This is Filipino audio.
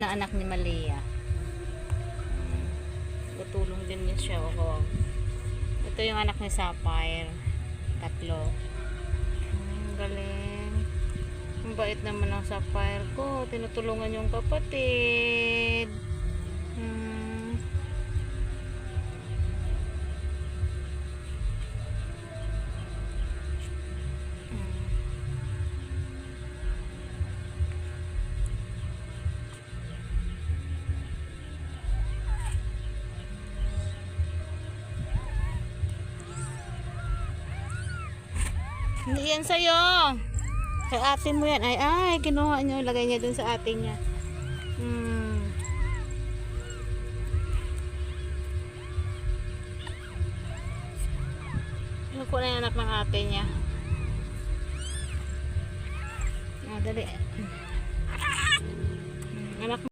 Na anak ni Malia. Tutulong din niya siya ako. Ito yung anak ni Sapphire. 3. Galing. Ang bait naman ng Sapphire ko. Tinutulungan yung kapatid. Hindi yan sa'yo. Kay ate mo yan. Ay, kinuha niyo. Lagay niya dun sa ate niya. Ano ko na yung anak ng ate niya. Dali.